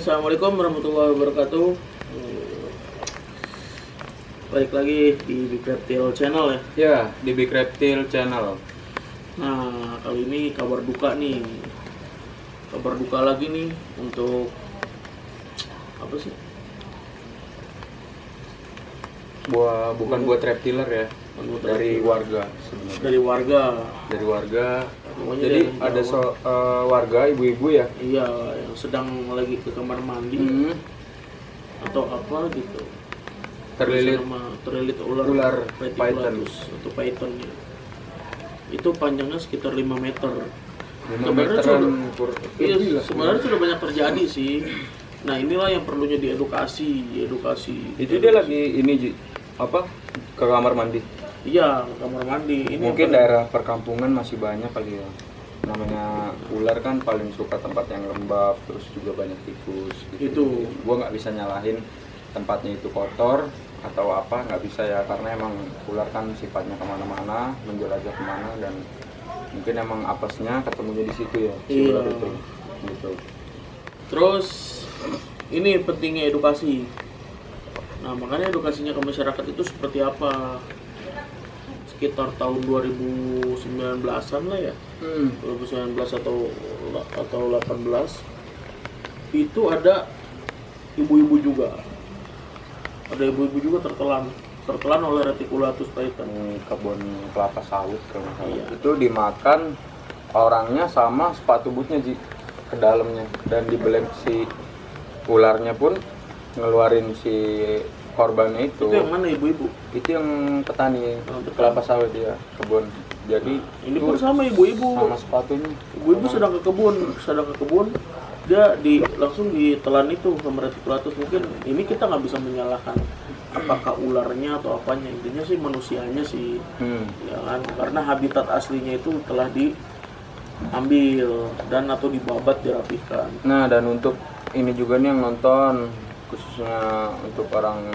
Assalamualaikum warahmatullahi wabarakatuh. Balik lagi di Big Reptile Channel ya. Ya, di Big Reptile Channel. Nah, kali ini kabar duka nih. Kabar duka lagi nih untuk apa sih? Bukan buat reptiler ya. Dari warga sebenarnya. Dari warga. Pokoknya Jadi ada warga ibu-ibu ya. Iya, yang sedang lagi ke kamar mandi atau apa gitu. Terlilit ular python atau python ya. Itu panjangnya sekitar 5 meter. 5 meteran. Iya, sebenarnya sudah banyak terjadi sih. Nah, inilah yang perlunya diedukasi. Itu dia lagi ke kamar mandi. Iya, kamar mandi. Ini mungkin daerah perkampungan masih banyak kali ya. Namanya ular kan paling suka tempat yang lembab, terus juga banyak tikus gitu. Itu Gua nggak bisa nyalahin tempatnya itu kotor atau apa, nggak bisa ya, karena emang ular kan sifatnya kemana-mana, menjelajah kemana, dan mungkin emang apesnya ketemunya di situ ya, si ular itu gitu. Terus ini pentingnya edukasi. Nah, makanya edukasinya ke masyarakat itu seperti apa? Sekitar tahun 2019-an lah ya. 2019 atau 18 itu ada ibu-ibu juga. Ada ibu-ibu juga tertelan oleh Reticulatus python. Kebun kelapa sawit kalau nggak salah. Iya. Itu dimakan orangnya sama sepatu bootnya ke dalamnya, dan dibelek si ularnya pun ngeluarin si korbannya itu. Itu yang mana ibu-ibu? Itu yang petani Petani. kelapa sawit ya, kebun. Jadi Ini pun sama ibu-ibu. sama sepatunya. Ibu-ibu sedang ke kebun, dia langsung ditelan itu sama Reticulatus. Mungkin ini kita nggak bisa menyalahkan apakah ularnya atau apanya, intinya sih manusianya sih, ya kan? Karena habitat aslinya itu telah diambil dan atau dibabat, dirapihkan. Nah, dan untuk ini juga nih yang nonton, khususnya untuk orang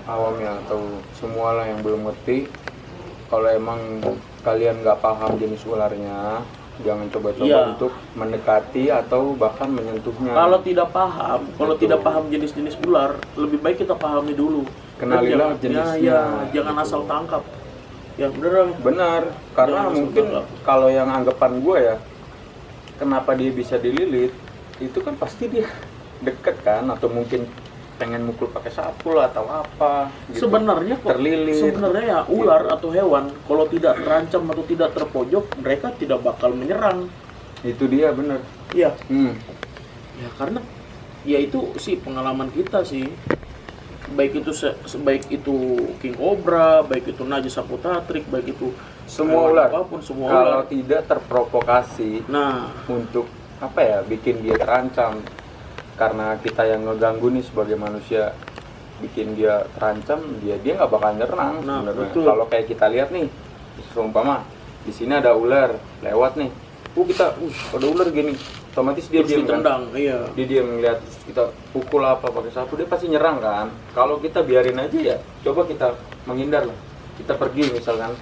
awam ya, atau semua lah yang belum ngerti, kalau emang kalian nggak paham jenis ularnya, jangan coba-coba untuk mendekati atau bahkan menyentuhnya. Kalau tidak paham jenis-jenis ular, lebih baik kita pahami dulu. Kenalilah jenisnya. Jangan asal tangkap. Ya benar, karena mungkin kalau yang anggapan gue ya, kenapa dia bisa dililit, itu kan pasti dia deket kan, atau mungkin pengen mukul pakai sapu lah atau apa gitu. Sebenarnya ya ular gitu. atau hewan kalau tidak terancam atau tidak terpojok, mereka tidak bakal menyerang. Itu dia, bener. Iya. Ya karena ya itu sih pengalaman kita sih. Baik itu king cobra, baik itu najis apotatrik, baik itu semua ular, apapun, semua kalau ular tidak terprovokasi untuk bikin dia terancam, karena kita yang ngeganggu nih sebagai manusia, bikin dia terancam, dia nggak bakal nyerang. Kalau kayak kita lihat nih, seumpama di sini ada ular lewat nih, ada ular gini, otomatis dia diam kan? Iya. Dia diam ngeliat, kita pukul apa pakai sapu, dia pasti nyerang kan. Kalau kita biarin aja ya, coba kita menghindar lah, kita pergi misalkan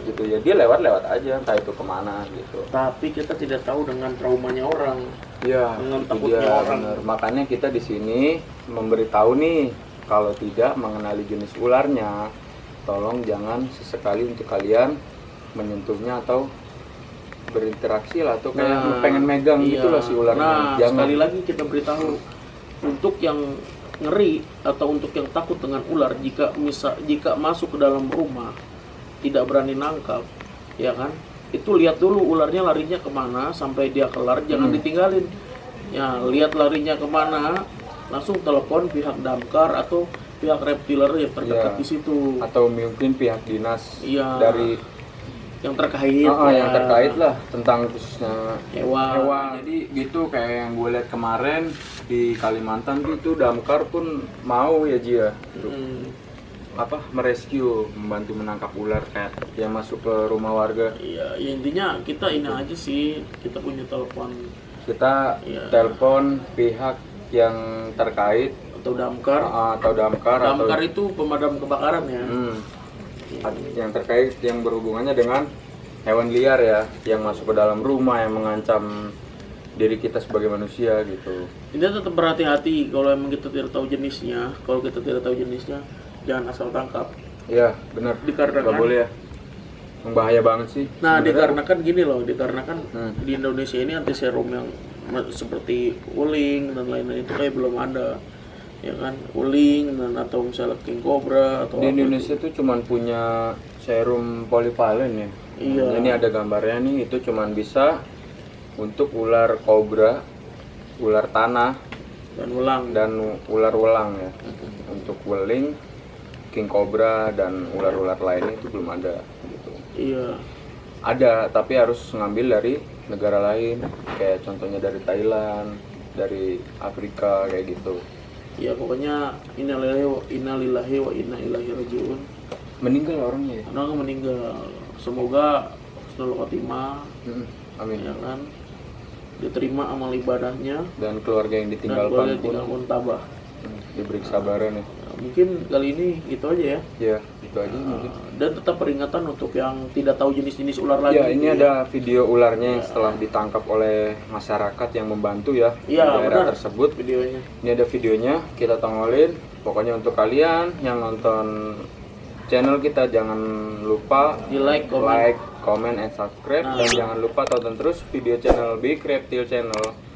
gitu ya, dia lewat aja, entah itu kemana gitu. Tapi kita tidak tahu dengan traumanya orang. Iya, dengan takutnya orang. Bener. Makanya kita di sini memberitahu nih, kalau tidak mengenali jenis ularnya, tolong jangan sesekali untuk kalian menyentuhnya atau berinteraksi lah, atau kayak pengen megang gitulah si ularnya. Jangan. Sekali lagi kita beritahu untuk yang ngeri atau untuk yang takut dengan ular, jika masuk ke dalam rumah tidak berani nangkap, ya kan? Itu lihat dulu ularnya larinya kemana sampai dia kelar, jangan ditinggalin. Ya, lihat larinya kemana, langsung telepon pihak damkar atau pihak reptiler yang terdekat di situ. Atau mungkin pihak dinas dari yang terkait. Yang terkait lah tentang khususnya hewan. Jadi gitu, kayak yang gue lihat kemarin di Kalimantan itu damkar pun mau ya Jia untuk merescue, membantu menangkap ular kayak yang masuk ke rumah warga. Iya, ya intinya kita ini aja sih, kita punya telepon. Kita telepon pihak yang terkait atau damkar. Damkar itu pemadam kebakaran ya. Yang terkait yang berhubungannya dengan hewan liar ya, yang masuk ke dalam rumah, yang mengancam diri kita sebagai manusia gitu. Ini tetap berhati-hati kalau emang kita tidak tahu jenisnya. Kalau kita tidak tahu jenisnya, jangan asal tangkap. Iya, benar. Dikarenakan Nggak boleh ya. Bahaya banget sih. Nah, Sebenarnya. dikarenakan gini loh, dikarenakan di Indonesia ini anti serum yang seperti uling dan lain-lain itu kayak belum ada. Ya kan, uling dan atau misalnya king cobra atau Di apa Indonesia tuh cuman punya serum polivalen ya. Iya. Nah, ini ada gambarnya nih, itu cuman bisa untuk ular kobra, ular tanah, dan ulang. dan ular welang ya. Untuk weling, king cobra dan ular-ular lainnya itu belum ada gitu. Iya. Ada, tapi harus ngambil dari negara lain, kayak contohnya dari Thailand, dari Afrika kayak gitu. Ya pokoknya innalillahi wa inna ilaihi rajiun. Meninggal orangnya ya. Orang meninggal. Semoga husnul khotimah, Amin. ya kan, diterima amal ibadahnya Dan keluarga yang dan ditinggalkan keluarga pun tinggal muntabah. diberi kesabaran ya. Nah, mungkin kali ini gitu aja ya. Ya, itu aja mungkin. Dan tetap peringatan untuk yang tidak tahu jenis-jenis ular lagi. Ya, ini gitu ada video ularnya yang setelah ditangkap oleh masyarakat yang membantu ya di Iya, daerah benar. tersebut. Videonya. Ini ada videonya, kita tongolin. Pokoknya untuk kalian yang nonton channel kita jangan lupa Di like, comment. like, comment, and subscribe. Nah. Dan jangan lupa tonton terus video channel Big Reptile Channel.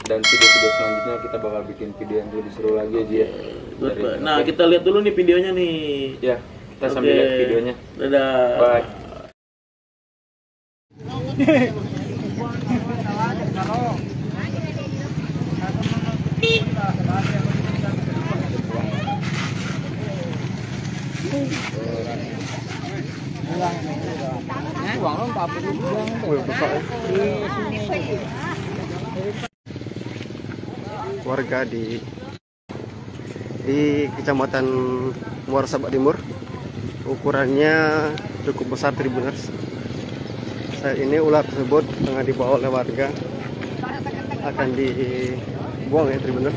Dan video-video selanjutnya kita bakal bikin video yang lebih seru lagi aja ya. Dari- Nah, oke. kita lihat dulu nih videonya nih. Ya, kita sambil Oke. lihat videonya. Dadah. Bye. Warga di Kecamatan Muara Sabak Timur, ukurannya cukup besar Tribuners. Saat ini ular tersebut tengah dibawa oleh warga, akan dibuang ya Tribuners.